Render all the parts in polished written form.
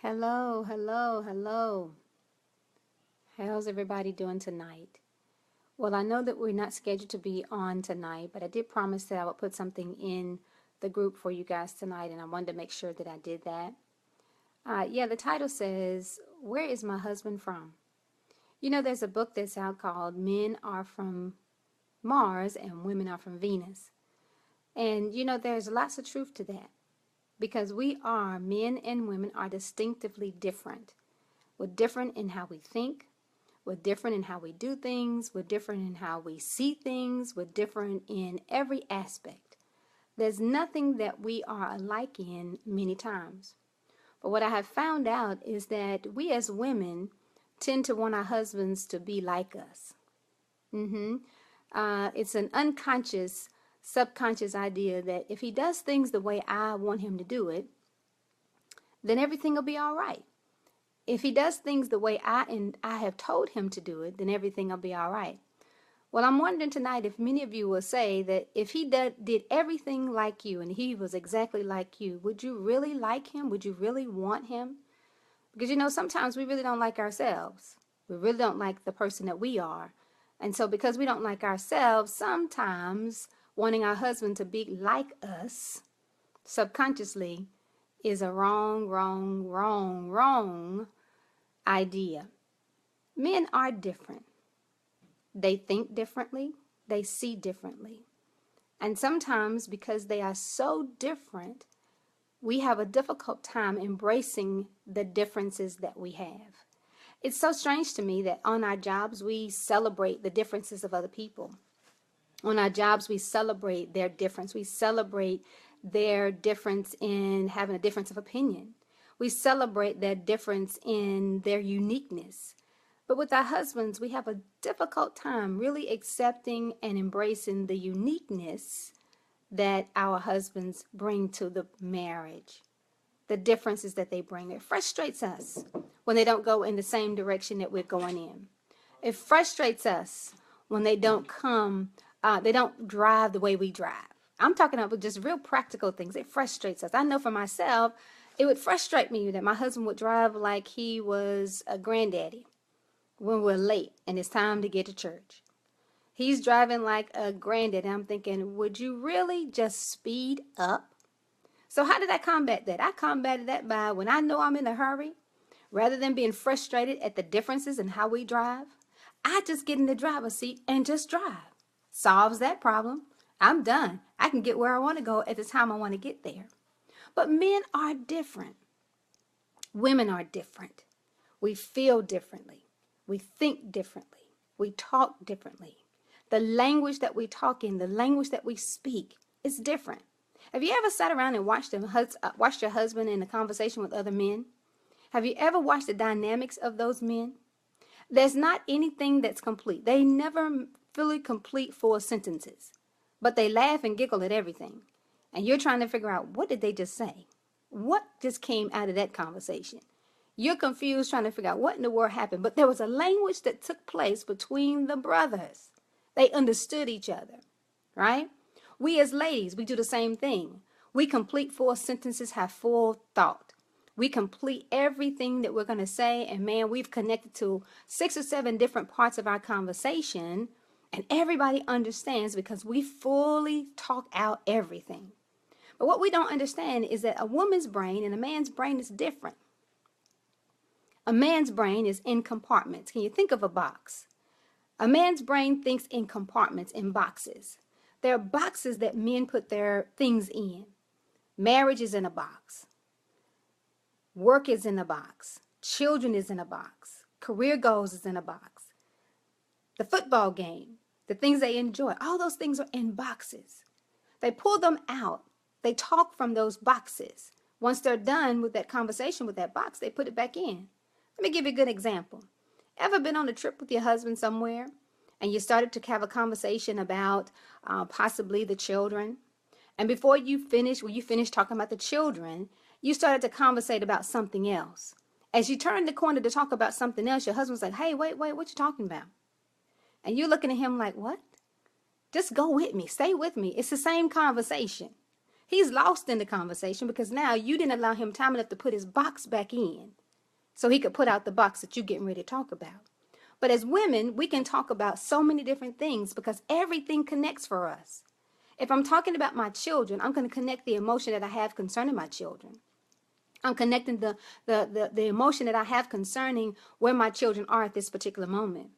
Hello, hello, hello. How's everybody doing tonight? Well, I know that we're not scheduled to be on tonight, but I did promise that I would put something in the group for you guys tonight, and I wanted to make sure that I did that. The title says, Where is my husband from? You know, there's a book that's out called Men Are From Mars and Women Are From Venus. And, there's lots of truth to that because men and women are distinctively different. We're different in how we think. We're different in how we do things. We're different in how we see things. We're different in every aspect. There's nothing that we are alike in many times. But what I have found out is that we as women tend to want our husbands to be like us. hmm it's an unconscious, subconscious idea that if he does things the way I want him to do it, then everything will be all right. If he does things the way I have told him to do it, then everything will be all right. Well, I'm wondering tonight if many of you will say that if he did everything like you and he was exactly like you, would you really like him? Would you really want him? Because sometimes we really don't like ourselves. We really don't like the person that we are. And so because we don't like ourselves, sometimes wanting our husband to be like us subconsciously is a wrong idea. Men are different. They think differently. They see differently. And sometimes because they are so different, we have a difficult time embracing the differences that we have. It's so strange to me that on our jobs, we celebrate the differences of other people. On our jobs, we celebrate their difference. We celebrate their difference in having a difference of opinion. We celebrate their difference in their uniqueness. But with our husbands, we have a difficult time really accepting and embracing the uniqueness that our husbands bring to the marriage, the differences that they bring. It frustrates us when they don't go in the same direction that we're going in. It frustrates us when they don't drive the way we drive. I'm talking about just real practical things. It frustrates us. I know for myself, it would frustrate me that my husband would drive like he was a granddaddy when we're late and it's time to get to church. He's driving like a granddaddy. I'm thinking, would you really just speed up? So how did I combat that? I combated that by when I know I'm in a hurry, rather than being frustrated at the differences in how we drive, I just get in the driver's seat and just drive. Solves that problem. I'm done. I can get where I want to go at the time I want to get there. But men are different. Women are different. We feel differently. We think differently. We talk differently. The language that we talk in, the language that we speak is different. Have you ever sat around and watched your husband in a conversation with other men? Have you ever watched the dynamics of those men? There's not anything that's complete. They never fully complete full sentences, but they laugh and giggle at everything. And you're trying to figure out, what did they just say? What just came out of that conversation? You're confused trying to figure out what in the world happened, but there was a language that took place between the brothers. They understood each other, right? We as ladies, we do the same thing. We complete full sentences, have full thought. We complete everything that we're going to say, and man, we've connected to 6 or 7 different parts of our conversation, and everybody understands because we fully talk out everything. But what we don't understand is that a woman's brain and a man's brain is different. A man's brain is in compartments. Can you think of a box? A man's brain thinks in compartments, in boxes. There are boxes that men put their things in. Marriage is in a box. Work is in a box. Children is in a box. Career goals is in a box. The football game, the things they enjoy, all those things are in boxes. They pull them out. They talk from those boxes. Once they're done with that conversation with that box, they put it back in. Let me give you a good example. Ever been on a trip with your husband somewhere and you started to have a conversation about possibly the children? And before you finished talking about the children, you started to conversate about something else. As you turned the corner to talk about something else, your husband's like, hey, wait, what you talking about? And you're looking at him like, what? Just go with me. Stay with me. It's the same conversation. He's lost in the conversation because now you didn't allow him time enough to put his box back in so he could put out the box that you're getting ready to talk about. But as women, we can talk about so many different things because everything connects for us. If I'm talking about my children, I'm going to connect the emotion that I have concerning my children. I'm connecting the emotion that I have concerning where my children are at this particular moment.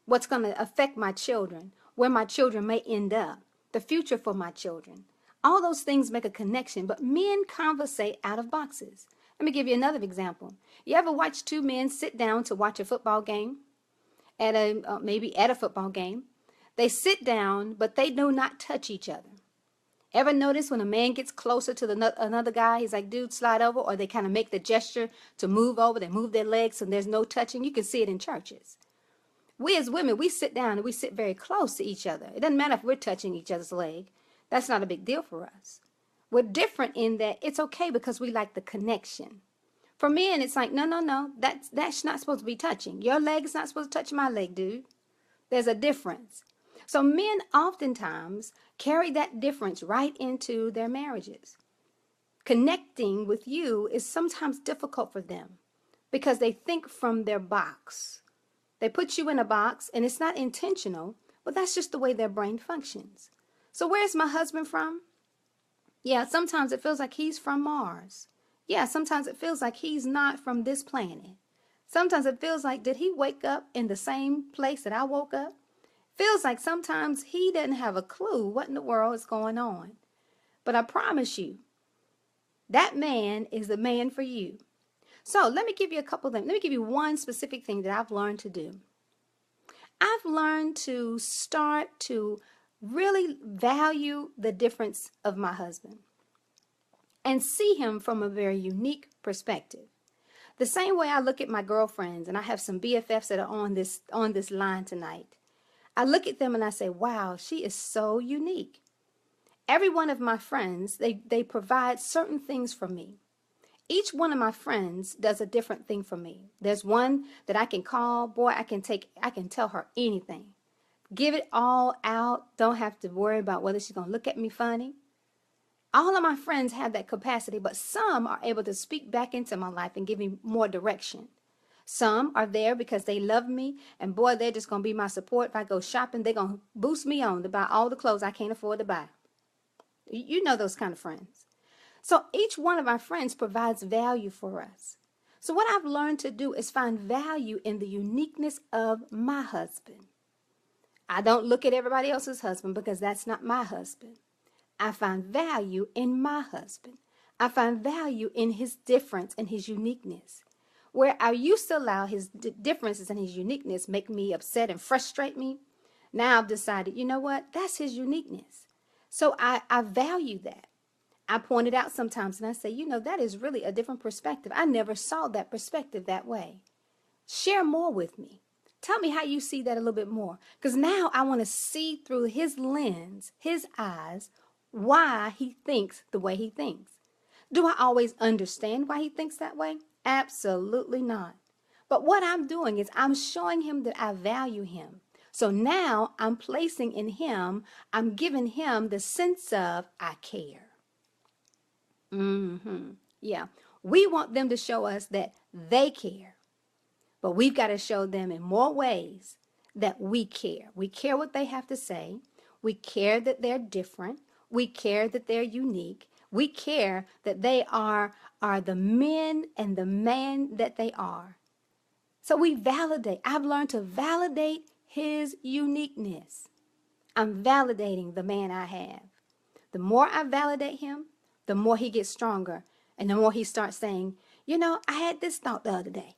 What's going to affect my children, where my children may end up, the future for my children. All those things make a connection, but men conversate out of boxes. Let me give you another example. You ever watch two men sit down to watch a football game? Maybe at a football game. They sit down, but they do not touch each other. Ever notice when a man gets closer to another guy, he's like, dude, slide over, or they kind of make the gesture to move over, they move their legs, and there's no touching. You can see it in churches. We as women, we sit down and we sit very close to each other. It doesn't matter if we're touching each other's leg. That's not a big deal for us. We're different in that it's okay because we like the connection. For men, it's like, no, that's not supposed to be touching. Your leg is not supposed to touch my leg, dude. There's a difference. So men oftentimes carry that difference right into their marriages. Connecting with you is sometimes difficult for them because they think from their box. They put you in a box and it's not intentional, but that's just the way their brain functions. So where's my husband from? Yeah, sometimes it feels like he's from Mars. Yeah, sometimes it feels like he's not from this planet. Sometimes it feels like, did he wake up in the same place that I woke up? Feels like sometimes he doesn't have a clue what in the world is going on. But I promise you, that man is the man for you. So let me give you a couple of things. Let me give you one specific thing that I've learned to do. I've learned to start to really value the difference of my husband and see him from a very unique perspective. The same way I look at my girlfriends, and I have some BFFs that are on this line tonight. I look at them and I say, wow, she is so unique. Every one of my friends, they provide certain things for me. Each one of my friends does a different thing for me. There's one that I can call, boy, I can tell her anything. Give it all out. Don't have to worry about whether she's going to look at me funny. All of my friends have that capacity, but some are able to speak back into my life and give me more direction. Some are there because they love me, and boy, they're just going to be my support. If I go shopping, they're going to boost me on to buy all the clothes I can't afford to buy. You know those kind of friends. So each one of our friends provides value for us. So what I've learned to do is find value in the uniqueness of my husband. I don't look at everybody else's husband because that's not my husband. I find value in my husband. I find value in his difference and his uniqueness. Where I used to allow his differences and his uniqueness make me upset and frustrate me, now I've decided, you know what? That's his uniqueness. So I value that. I point it out sometimes and I say, that is really a different perspective. I never saw that perspective that way. Share more with me. Tell me how you see that a little bit more. Because now I want to see through his lens, his eyes, why he thinks the way he thinks. Do I always understand why he thinks that way? Absolutely not. But what I'm doing is I'm showing him that I value him. So now I'm placing in him, I'm giving him the sense of I care. Yeah. We want them to show us that they care. But we've got to show them in more ways that we care. We care what they have to say. We care that they're different. We care that they're unique. We care that they are the men and the man that they are. So we validate. I've learned to validate his uniqueness. I'm validating the man I have. The more I validate him, the more he gets stronger. And the more he starts saying, I had this thought the other day.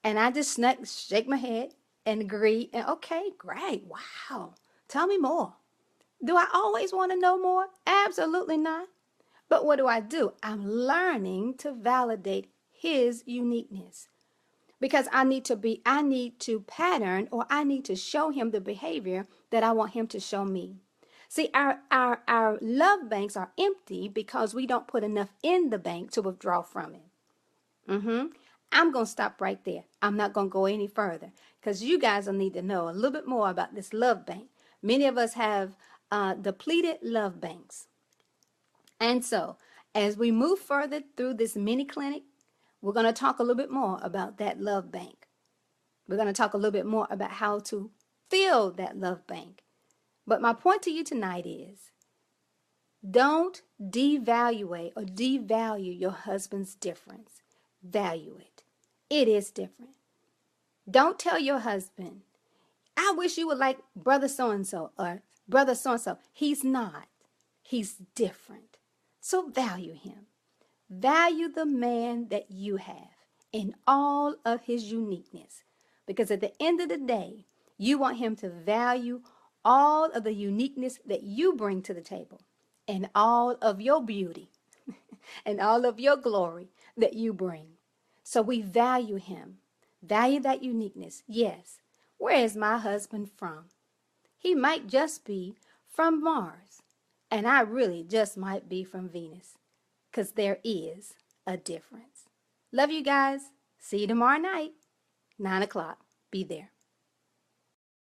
And I just shake my head and agree. And okay, great. Wow. Tell me more. Do I always want to know more? Absolutely not. But what do? I'm learning to validate his uniqueness. Because I need to pattern, or I need to show him the behavior that I want him to show me. See, our love banks are empty because we don't put enough in the bank to withdraw from it. I'm going to stop right there. I'm not going to go any further because you guys will need to know a little bit more about this love bank. Many of us have depleted love banks. And so, as we move further through this mini clinic, we're going to talk a little bit more about that love bank. We're going to talk a little bit more about how to fill that love bank. But my point to you tonight is, don't devaluate or devalue your husband's difference. Value it. It is different. Don't tell your husband, I wish you were like brother so-and-so or brother so-and-so. He's not. He's different. So value him. Value the man that you have in all of his uniqueness. Because at the end of the day, you want him to value all of the uniqueness that you bring to the table and all of your beauty and all of your glory that you bring. So we value him. Value that uniqueness. Yes. Where is my husband from? He might just be from Mars. And I really just might be from Venus. Because there is a difference. Love you guys. See you tomorrow night, 9 o'clock. Be there.